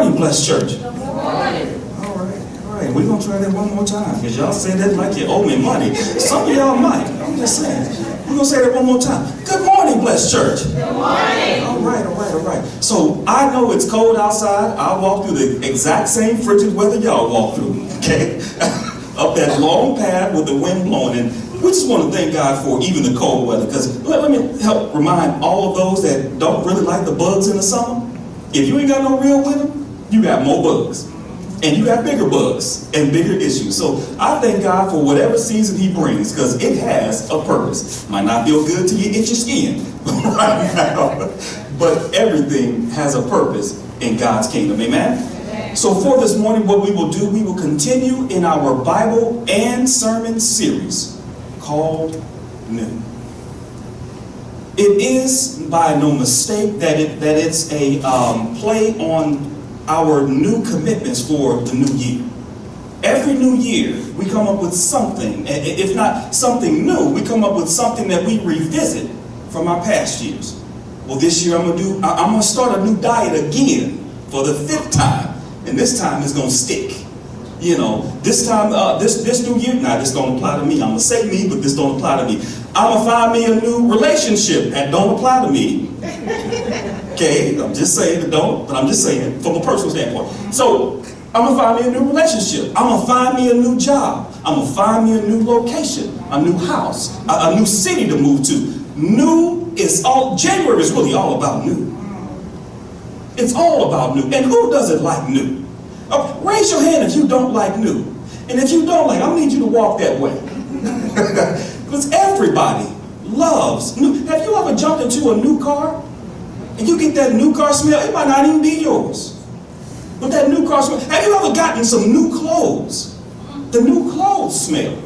Morning, blessed church. Good morning. All right. We're going to try that one more time because y'all say that like you owe me money. Some of y'all might. I'm just saying. We're going to say that one more time. Good morning, blessed church. Good morning. All right. So I know it's cold outside. I walk through the exact same frigid weather y'all walk through, okay? Up that long path with the wind blowing. And we just want to thank God for even the cold weather, because let me help remind all of those that don't really like the bugs in the summer. If you ain't got no real winter, you got more bugs. And you got bigger bugs and bigger issues. So I thank God for whatever season he brings, because it has a purpose. Might not feel good to you, itch your skin right now, but everything has a purpose in God's kingdom. Amen? So for this morning, what we will do, we will continue in our Bible and sermon series called New. It is by no mistake that it's a play on our new commitments for the new year. Every new year, we come up with something. If not something new, we come up with something that we revisit from our past years. Well, this year I'm gonna start a new diet again for the 5th time, and this time it's gonna stick. You know, this time, this new year, now this don't apply to me. I'm gonna say me, but this don't apply to me. I'm gonna find me a new relationship that don't apply to me. Okay, I'm just saying it don't, but I'm just saying from a personal standpoint. So I'm gonna find me a new relationship. I'm gonna find me a new job. I'm gonna find me a new location, a new house, a new city to move to. New is all. January is really all about new. It's all about new. And who doesn't like new? Raise your hand if you don't like new. And if you don't like, I need you to walk that way. Because everybody loves new. Have you ever jumped into a new car and you get that new car smell? It might not even be yours, but that new car smell. Have you ever gotten some new clothes? The new clothes smell.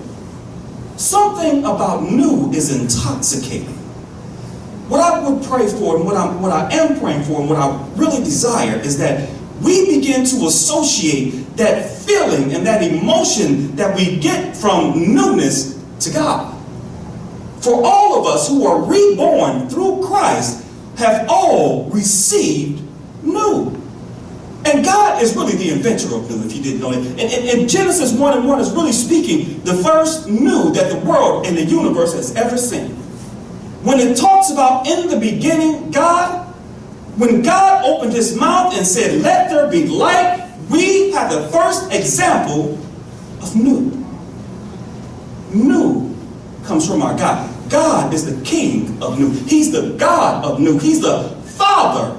Something about new is intoxicating. What I would pray for, and what I am praying for, and what I really desire is that we begin to associate that feeling and that emotion that we get from newness to God. For all of us who are reborn through Christ have all received new. And God is really the inventor of new, if you didn't know it. And Genesis 1:1 is really speaking the first new that the world and the universe has ever seen. When it talks about in the beginning, God, when God opened his mouth and said, let there be light, we have the first example of new. New comes from our God. God is the King of new. He's the God of new. He's the Father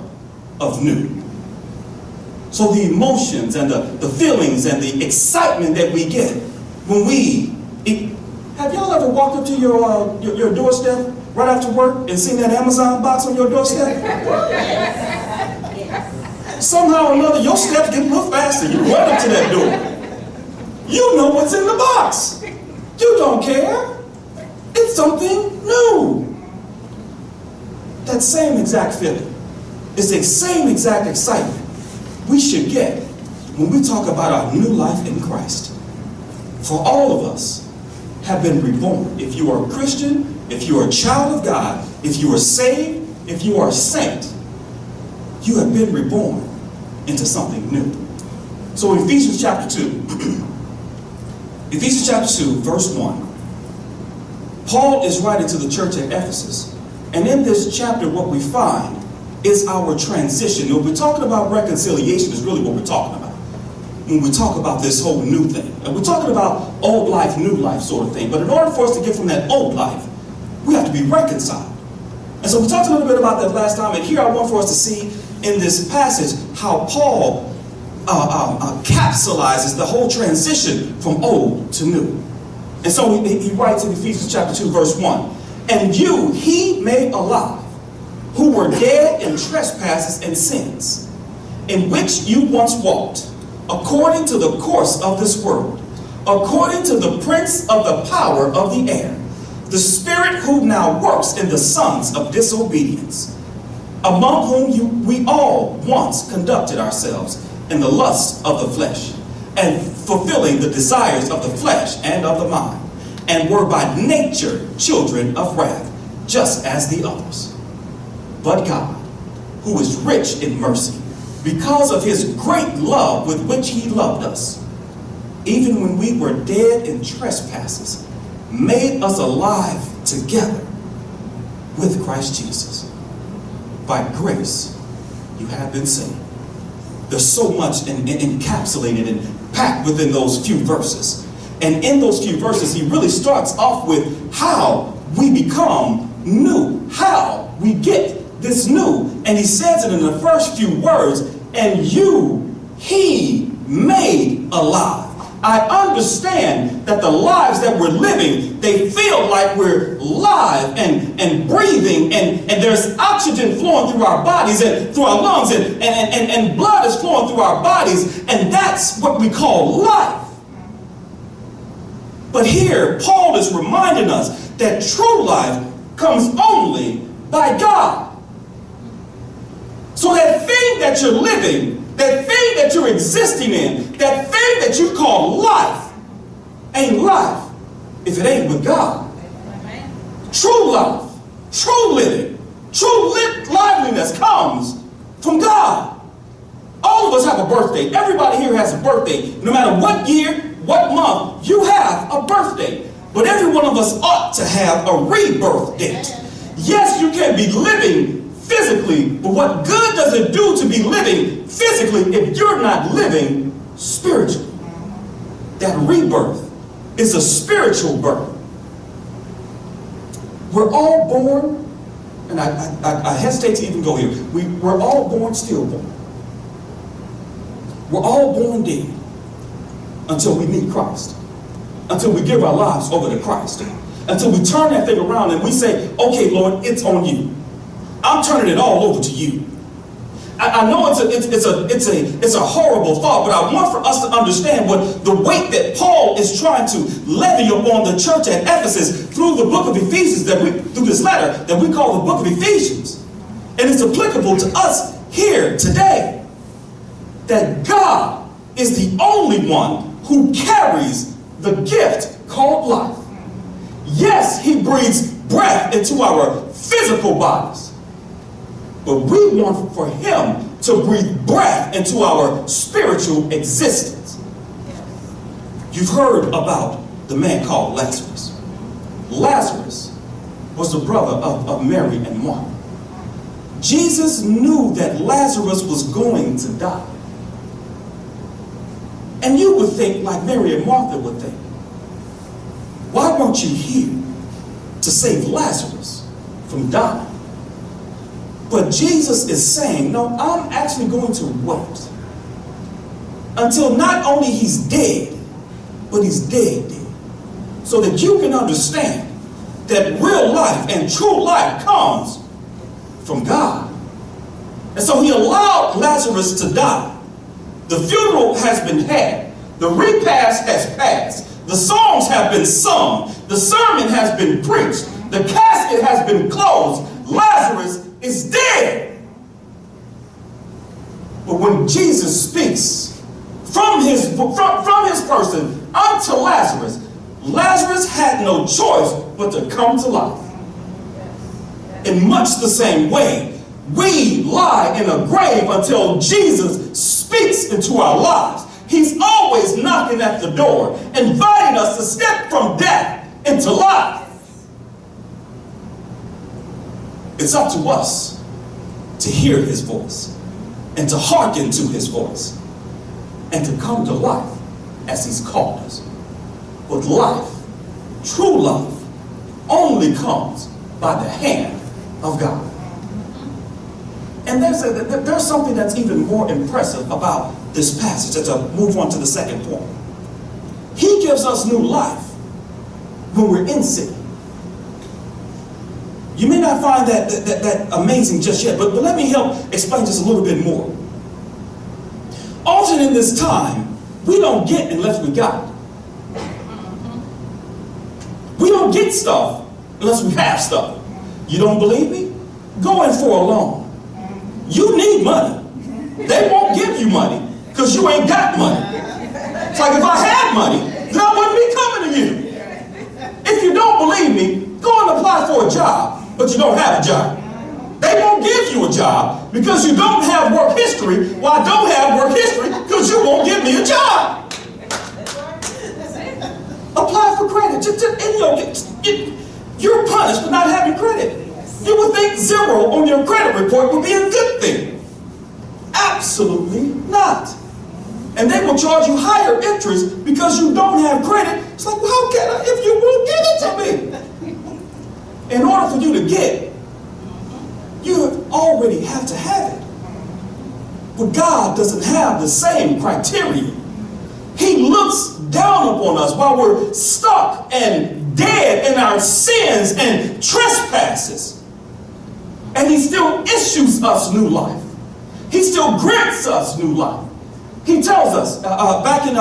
of new. So the emotions and the feelings and the excitement that we get when have y'all ever walked up to your doorstep right after work and seen that Amazon box on your doorstep? Somehow or another, your steps get a little faster. You run up to that door. You know what's in the box. You don't care. It's something new. That same exact feeling, it's the same exact excitement we should get when we talk about our new life in Christ. For all of us have been reborn. If you are a Christian, if you are a child of God, if you are saved, if you are a saint, you have been reborn into something new. So Ephesians chapter 2, Ephesians chapter 2, verse 1, Paul is writing to the church at Ephesus. And in this chapter, what we find is our transition. When we're talking about reconciliation is really what we're talking about when we talk about this whole new thing. And we're talking about old life, new life sort of thing. But in order for us to get from that old life, we have to be reconciled. And so we talked a little bit about that last time. And here I want for us to see in this passage how Paul capsulizes the whole transition from old to new. And so he writes in Ephesians chapter 2, verse 1, and you he made alive, who were dead in trespasses and sins, in which you once walked, according to the course of this world, according to the prince of the power of the air, the spirit who now works in the sons of disobedience, among whom we all once conducted ourselves in the lusts of the flesh, and fulfilling the desires of the flesh and of the mind, and were by nature children of wrath, just as the others. But God, who is rich in mercy, because of his great love with which he loved us, even when we were dead in trespasses, made us alive together with Christ Jesus. By grace, you have been saved. There's so much encapsulated and packed within those few verses. And in those few verses, he really starts off with how we become new, how we get this new. And he says it in the first few words, and you, he made alive. I understand that the lives that we're living, they feel like we're live and breathing, and there's oxygen flowing through our bodies and through our lungs, and blood is flowing through our bodies, and that's what we call life. But here, Paul is reminding us that true life comes only by God. So that thing that you're living, that thing that you're existing in, that thing that you call life, ain't life if it ain't with God. True life, true living, true liveliness comes from God. All of us have a birthday. Everybody here has a birthday. No matter what year, what month, you have a birthday. But every one of us ought to have a rebirth date. Yes, you can be living physically, but what good does it do to be living physically if you're not living spiritually? That rebirth is a spiritual birth. We're all born, and I hesitate to even go here. We're all born stillborn. We're all born dead until we meet Christ, until we give our lives over to Christ, until we turn that thing around and we say, okay, Lord, it's on you. I'm turning it all over to you. I know it's a horrible thought, but I want for us to understand what the weight that Paul is trying to levy upon the church at Ephesus through the book of Ephesians, through this letter that we call the book of Ephesians. And it's applicable to us here today. That God is the only one who carries the gift called life. Yes, he breathes breath into our physical bodies. But we want for him to breathe breath into our spiritual existence. You've heard about the man called Lazarus. Lazarus was the brother of Mary and Martha. Jesus knew that Lazarus was going to die. And you would think, like Mary and Martha would think, why weren't you here to save Lazarus from dying? But Jesus is saying, no, I'm actually going to wait until not only he's dead, but he's dead. So that you can understand that real life and true life comes from God. And so he allowed Lazarus to die. The funeral has been had. The repast has passed. The songs have been sung. The sermon has been preached. The casket has been closed. Lazarus is dead. But when Jesus speaks from his person unto Lazarus, Lazarus had no choice but to come to life. In much the same way, we lie in a grave until Jesus speaks into our lives. He's always knocking at the door, inviting us to step from death into life. It's up to us to hear his voice and to hearken to his voice and to come to life as he's called us. But life, true life, only comes by the hand of God. And there's something that's even more impressive about this passage as I move on to the second point. He gives us new life when we're in sin. You may not find that amazing just yet, but let me help explain just a little bit more. Often in this time, we don't get unless we got it. We don't get stuff unless we have stuff. You don't believe me? Go in for a loan. You need money. They won't give you money because you ain't got money. It's like if I had money, then I wouldn't be coming to you. If you don't believe me, go and apply for a job, but you don't have a job. They won't give you a job because you don't have work history. Well, I don't have work history because you won't give me a job. Apply for credit. You're punished for not having credit. You would think 0 on your credit report would be a good thing. Absolutely not. And they will charge you higher interest because you don't have credit. It's like, well, how can I if you won't give it to me? In order for you to get, you already have to have it. But God doesn't have the same criteria. He looks down upon us while we're stuck and dead in our sins and trespasses. And he still issues us new life. He still grants us new life. He tells us back in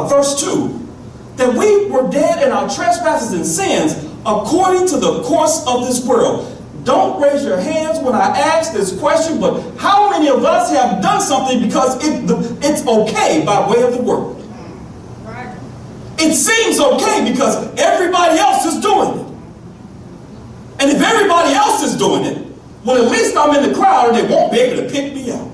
verse 2 that we were dead in our trespasses and sins according to the course of this world. Don't raise your hands when I ask this question, but how many of us have done something because it's okay by way of the world? It seems okay because everybody else is doing it. And if everybody else is doing it, well, at least I'm in the crowd and they won't be able to pick me out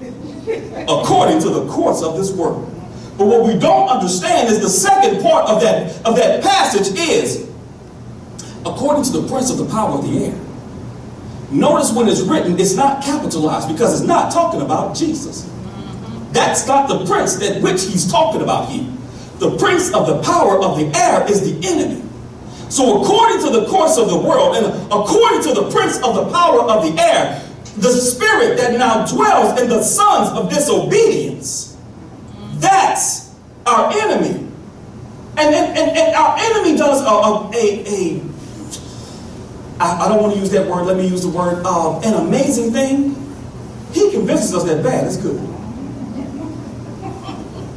according to the course of this world. But what we don't understand is the second part of that passage is according to the prince of the power of the air. Notice when it's written, it's not capitalized because it's not talking about Jesus. That's not the prince that which he's talking about here. The prince of the power of the air is the enemy. So according to the course of the world and according to the prince of the power of the air, the spirit that now dwells in the sons of disobedience, that's our enemy. And our enemy does I don't want to use that word, let me use the word, an amazing thing. He convinces us that bad is good.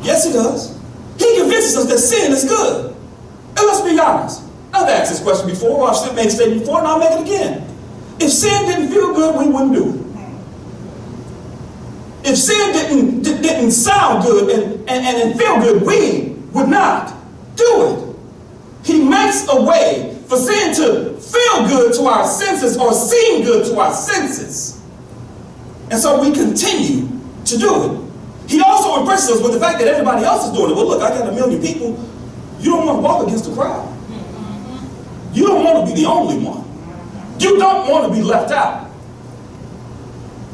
Yes, he does. He convinces us that sin is good. And let's be honest. I've asked this question before, or I've made a statement before, and I'll make it again. If sin didn't feel good, we wouldn't do it. If sin didn't sound good and feel good, we would not do it. He makes a way for sin to feel good to our senses or seem good to our senses. And so we continue to do it. He also impresses us with the fact that everybody else is doing it. Well, look, I got 1 million people. You don't want to walk against the crowd. You don't want to be the only one. You don't want to be left out.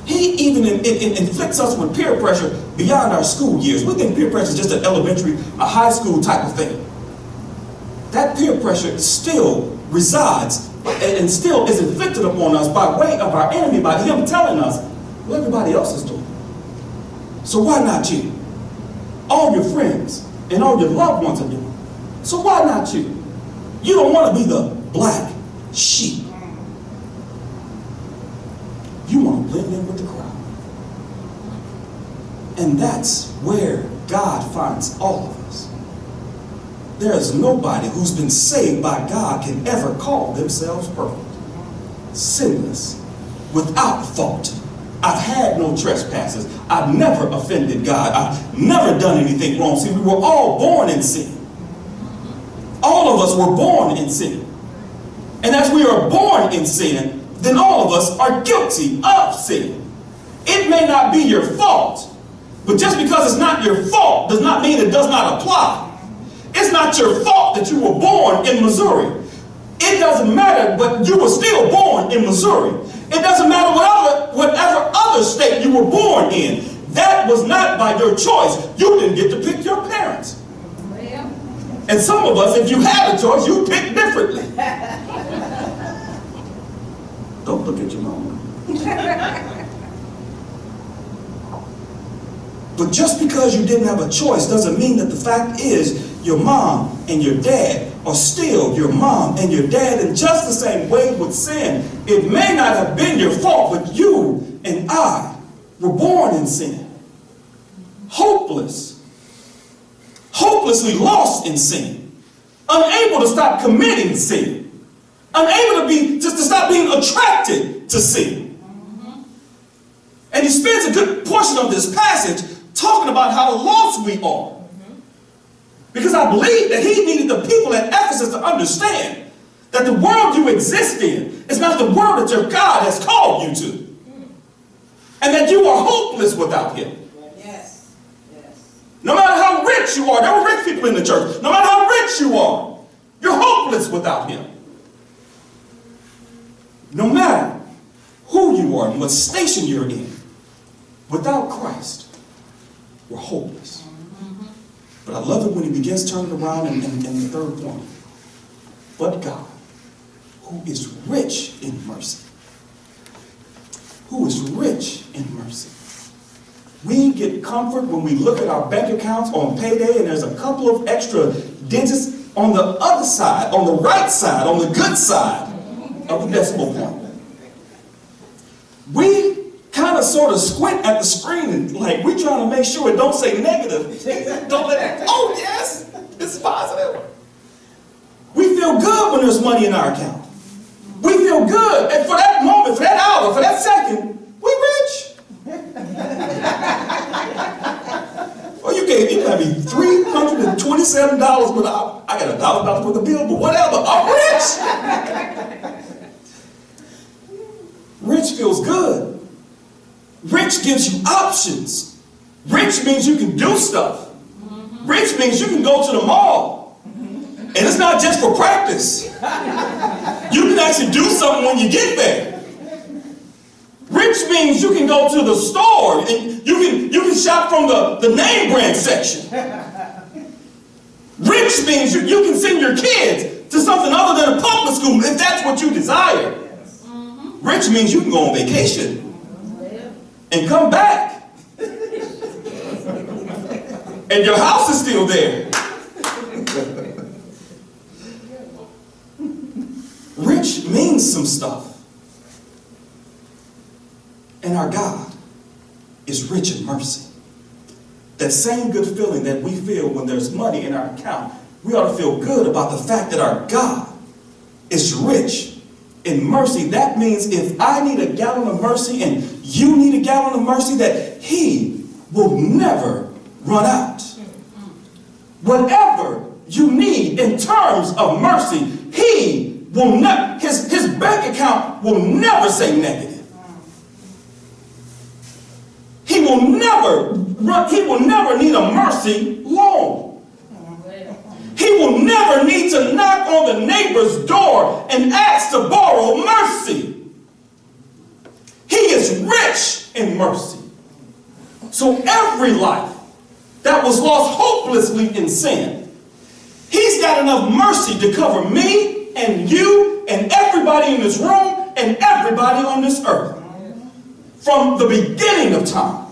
He even inflicts us with peer pressure beyond our school years. We think peer pressure is just an elementary, a high school type of thing. That peer pressure still resides and still is inflicted upon us by way of our enemy, by him telling us what everybody else is doing. So why not you? All your friends and all your loved ones are doing it. So why not you? You don't want to be the black sheep. You want to blend in with the crowd. And that's where God finds all of us. There is nobody who's been saved by God can ever call themselves perfect, sinless, without fault. I've had no trespasses. I've never offended God. I've never done anything wrong. See, we were all born in sin. All of us were born in sin. And as we are born in sin, then all of us are guilty of sin. It may not be your fault, but just because it's not your fault does not mean it does not apply. It's not your fault that you were born in Missouri. It doesn't matter, but you were still born in Missouri. It doesn't matter whatever other state you were born in. That was not by your choice. You didn't get to pick your parents. And some of us, if you had a choice, you picked differently. Don't look at your mama. But just because you didn't have a choice doesn't mean that the fact is your mom and your dad are still your mom and your dad in just the same way with sin. It may not have been your fault, but you and I were born in sin. Hopeless. Hopelessly lost in sin. Unable to stop committing sin. Unable to stop being attracted to sin. And he spends a good portion of this passage talking about how lost we are. Because I believe that he needed the people at Ephesus to understand that the world you exist in is not the world that your God has called you to. and that you are hopeless without him. Yes. Yes. No matter how rich you are, there were rich people in the church. No matter how rich you are, you're hopeless without him. No matter who you are and what station you're in, without Christ, we're hopeless. But I love it when he begins turning around in the third point. But God, who is rich in mercy. Who is rich in mercy. We get comfort when we look at our bank accounts on payday and there's a couple of extra digits on the other side, on the right side, on the good side of the decimal point. We kind of sort of squint at the screen and like we're trying to make sure it don't say negative. Don't let it, oh yes, it's positive. We feel good when there's money in our account. We feel good. And for that moment, for that hour, for that second, we rich. Well, you might be $327, but I got $1,000 worth of bill, but whatever, I'm rich. Rich feels good. Rich gives you options. Rich means you can do stuff. Rich means you can go to the mall. And it's not just for practice. You can actually do something when you get there. Rich means you can go to the store and you can shop from the name brand section. Rich means you can send your kids to something other than a public school if that's what you desire. Rich means you can go on vacation and come back. And your house is still there. Rich means some stuff. And our God is rich in mercy. That same good feeling that we feel when there's money in our account, we ought to feel good about the fact that our God is rich in mercy. That means if I need a gallon of mercy and you need a gallon of mercy, that he will never run out. Whatever you need in terms of mercy, he will never, his bank account will never say negative. He will never need a mercy loan. He will never need to knock on the neighbor's door and ask to borrow mercy. He is rich in mercy. So every life that was lost hopelessly in sin, he's got enough mercy to cover me and you and everybody in this room and everybody on this earth. From the beginning of time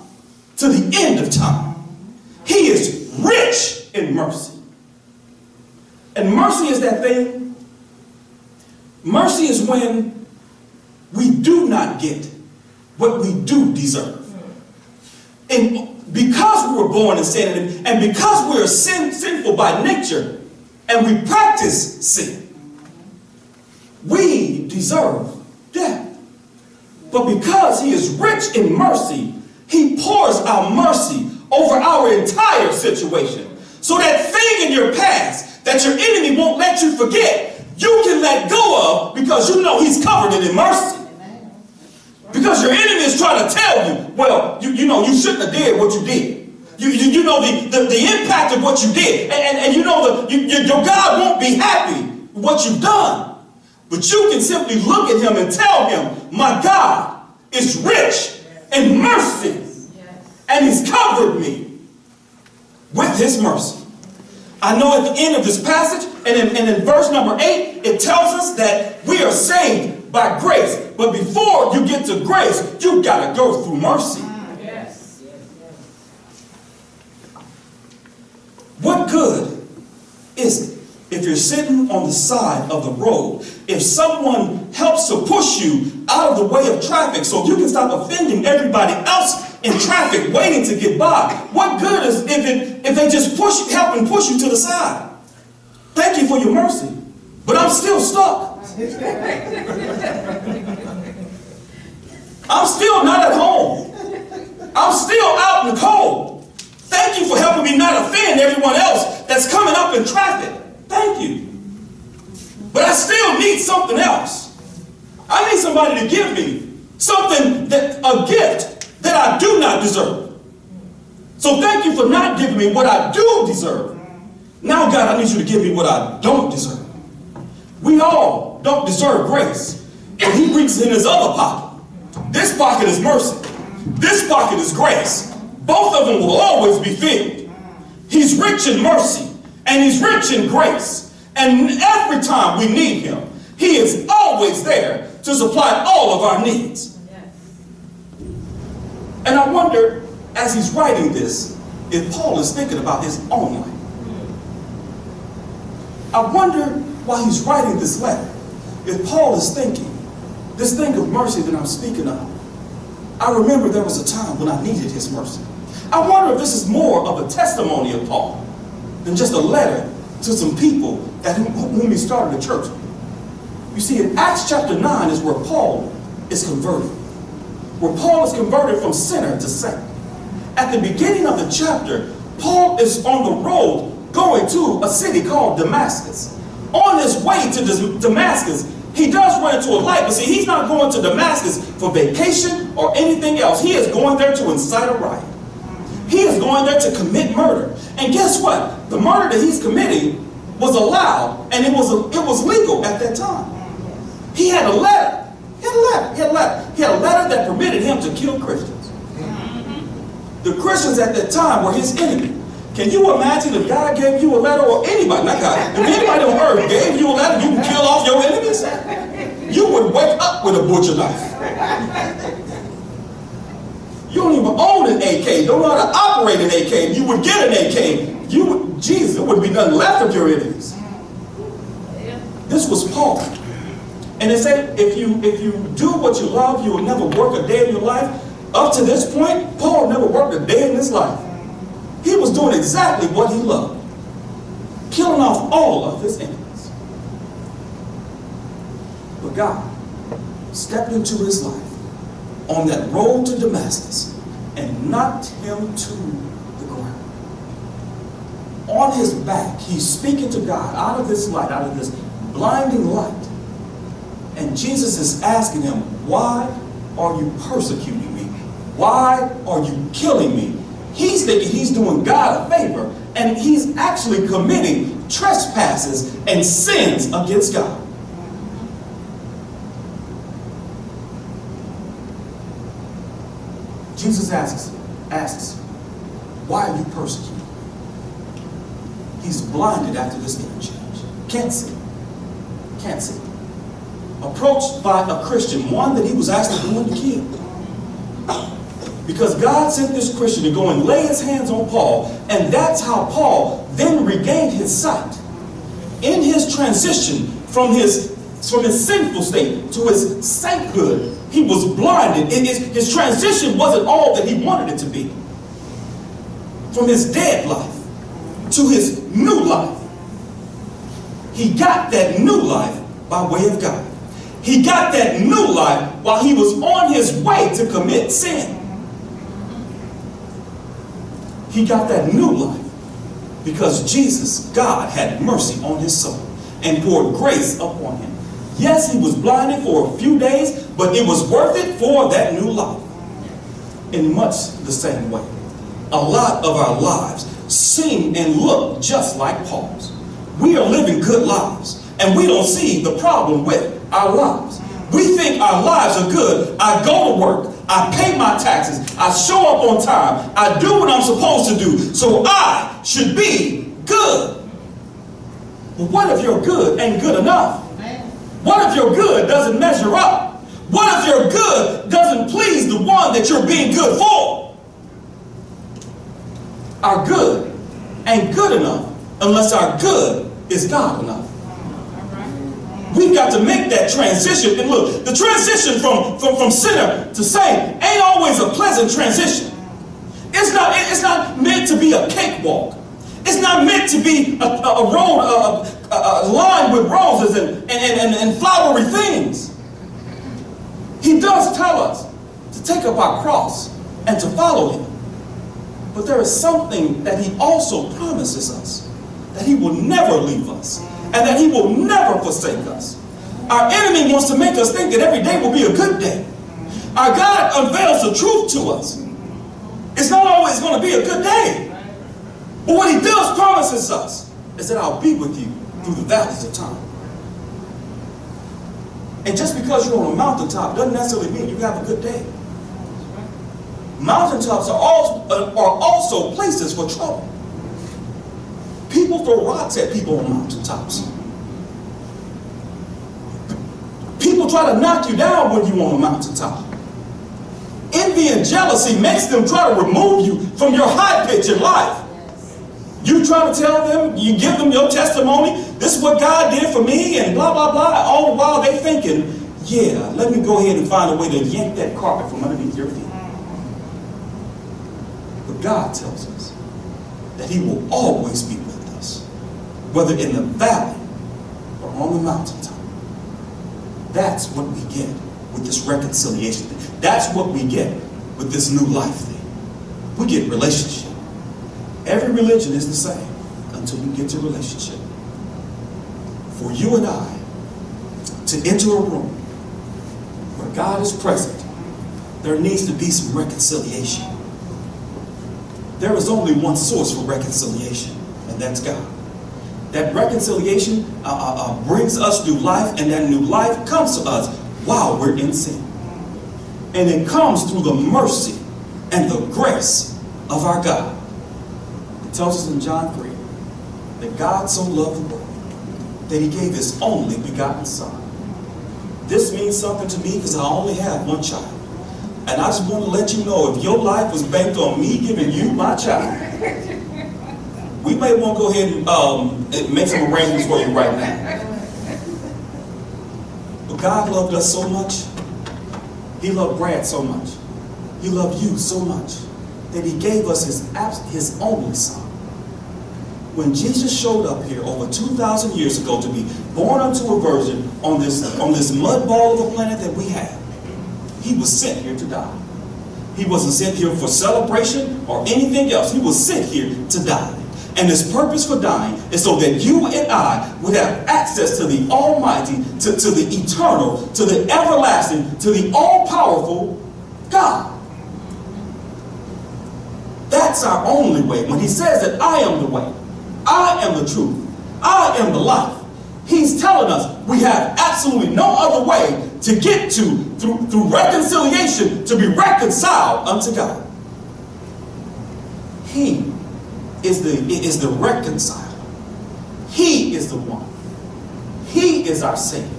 to the end of time, he is rich in mercy. And mercy is that thing. Mercy is when we do not get what we do deserve. And because we were born in sin, and because we are sinful by nature, and we practice sin, we deserve death. But because he is rich in mercy, he pours out mercy over our entire situation. So that thing in your past that your enemy won't let you forget, you can let go of because you know he's covered it in mercy. Because your enemy is trying to tell you, well, you know, you shouldn't have did what you did. You know the impact of what you did. And you know your God won't be happy with what you've done. But you can simply look at him and tell him, my God is rich in mercy. And he's covered me with his mercy. I know at the end of this passage, and in verse number 8, it tells us that we are saved by grace. But before you get to grace, you've got to go through mercy. Yes. What good is it if you're sitting on the side of the road, if someone helps to push you out of the way of traffic so you can stop offending everybody else in traffic waiting to get by? What good is if they just help and push you to the side? Thank you for your mercy, but I'm still stuck. I'm still not at home. I'm still out in the cold. Thank you for helping me not offend everyone else that's coming up in traffic. Thank you. But I still need something else. I need somebody to give me something, a gift that I do not deserve. So thank you for not giving me what I do deserve. Now, God, I need you to give me what I don't deserve. We all don't deserve grace, but he reaches in his other pocket. This pocket is mercy. This pocket is grace. Both of them will always be filled. He's rich in mercy and he's rich in grace. And every time we need him, he is always there to supply all of our needs. And I wonder, as he's writing this, if Paul is thinking about his own life. I wonder while he's writing this letter, if Paul is thinking, this thing of mercy that I'm speaking of, I remember there was a time when I needed his mercy. I wonder if this is more of a testimony of Paul than just a letter to some people that whom he started a church with. You see, in Acts chapter 9 is where Paul is converted. Where Paul is converted from sinner to saint. At the beginning of the chapter, Paul is on the road going to a city called Damascus. On his way to Damascus, he does run into a light, but see, he's not going to Damascus for vacation or anything else. He is going there to incite a riot. He is going there to commit murder. And guess what? The murder that he's committing was allowed, and it was legal at that time. He had a letter. He had a letter that permitted him to kill Christians. The Christians at that time were his enemy. Can you imagine if God gave you a letter, or anybody, not God, if anybody on earth gave you a letter, you could kill off your enemies? You would wake up with a butcher knife. You don't even own an AK, don't know how to operate an AK. You would get an AK. Jesus, there wouldn't be nothing left of your enemies. This was Paul. And they said, if you do what you love, you will never work a day in your life. Up to this point, Paul never worked a day in his life. He was doing exactly what he loved, killing off all of his enemies. But God stepped into his life on that road to Damascus and knocked him to the ground. On his back, he's speaking to God out of this light, out of this blinding light. And Jesus is asking him, why are you persecuting me? Why are you killing me? He's thinking he's doing God a favor, and he's actually committing trespasses and sins against God. Jesus asks, why are you persecuting? He's blinded after this interchange. Can't see. Can't see. Approached by a Christian, one that he was actually going to kill. Because God sent this Christian to go and lay his hands on Paul, and that's how Paul then regained his sight. In his transition from his sinful state to his sainthood, he was blinded. His transition wasn't all that he wanted it to be. From his dead life to his new life. He got that new life by way of God. He got that new life while he was on his way to commit sin. He got that new life because Jesus, God, had mercy on his soul and poured grace upon him. Yes, he was blinded for a few days, but it was worth it for that new life. In much the same way, a lot of our lives seem and look just like Paul's. We are living good lives, and we don't see the problem with our lives. We think our lives are good. I go to work. I pay my taxes. I show up on time. I do what I'm supposed to do. So I should be good. But what if your good ain't good enough? What if your good doesn't measure up? What if your good doesn't please the one that you're being good for? Our good ain't good enough unless our good is God enough. We've got to make that transition. And look, the transition from sinner to saint ain't always a pleasant transition. It's not meant to be a cakewalk. It's not meant to be a road lined with roses and flowery things. He does tell us to take up our cross and to follow him. But there is something that he also promises us, that he will never leave us and that he will never forsake us. Our enemy wants to make us think that every day will be a good day. Our God unveils the truth to us. It's not always going to be a good day. But what he does promises us is that I'll be with you through the valleys of time. And just because you're on a mountaintop doesn't necessarily mean you have a good day. Mountaintops are also places for trouble. People throw rocks at people on mountaintops. People try to knock you down when you're on a mountaintop. Envy and jealousy makes them try to remove you from your high pitch in life. You try to tell them, you give them your testimony, this is what God did for me, and blah, blah, blah, all the while they're thinking, yeah, let me go ahead and find a way to yank that carpet from underneath your feet. But God tells us that he will always be with us, whether in the valley or on the mountaintop. That's what we get with this reconciliation thing. That's what we get with this new life thing. We get relationship. Every religion is the same until we get to relationship. For you and I to enter a room where God is present, there needs to be some reconciliation. There is only one source for reconciliation, and that's God. That reconciliation brings us new life, and that new life comes to us while we're in sin. And it comes through the mercy and the grace of our God. It tells us in John 3 that God so loved the world that he gave his only begotten Son. This means something to me because I only have one child. And I just want to let you know, if your life was based on me giving you my child, we may want to go ahead and make some arrangements for you right now. But God loved us so much. He loved Brad so much. He loved you so much that he gave us his only Son. When Jesus showed up here over 2,000 years ago to be born unto a virgin on this mud ball of a planet that we have, he was sent here to die. He wasn't sent here for celebration or anything else. He was sent here to die. And his purpose for dying is so that you and I would have access to the Almighty, to the eternal, to the everlasting, to the all-powerful God. That's our only way. When he says that I am the way, I am the truth, I am the life, he's telling us we have absolutely no other way to get to, through reconciliation, to be reconciled unto God. He is the reconciler. He is the one. He is our Savior.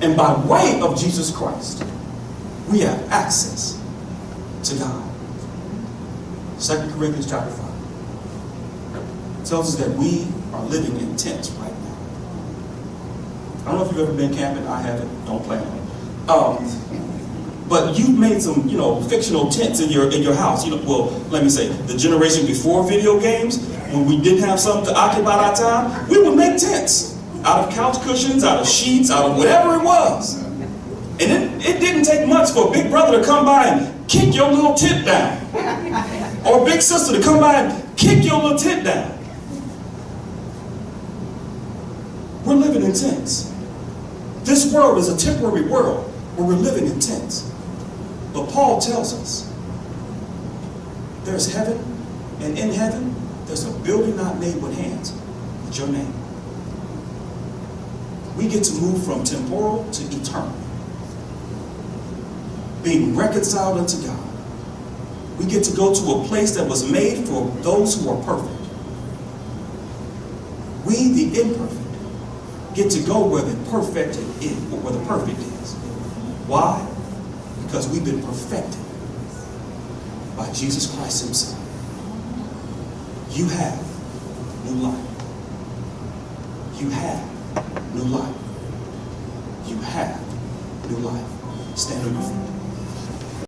And by way of Jesus Christ, we have access to God. 2 Corinthians chapter 5 tells us that we are living in tents right now. I don't know if you've ever been camping. I haven't. Don't plan on it. But you've made some, fictional tents in your house. Well, let me say, the generation before video games, when we didn't have something to occupy our time, we would make tents out of couch cushions, out of sheets, out of whatever it was. And it didn't take much for a big brother to come by and kick your little tent down, or a big sister to come by and kick your little tent down. We're living in tents. This world is a temporary world where we're living in tents. But Paul tells us there's heaven, and in heaven there's a building not made with hands with your name. We get to move from temporal to eternal, being reconciled unto God. We get to go to a place that was made for those who are perfect. We, the imperfect, get to go where the perfect is, or where the perfect is. Why? Because we've been perfected by Jesus Christ himself. You have new life. You have new life. You have new life. Stand on your feet.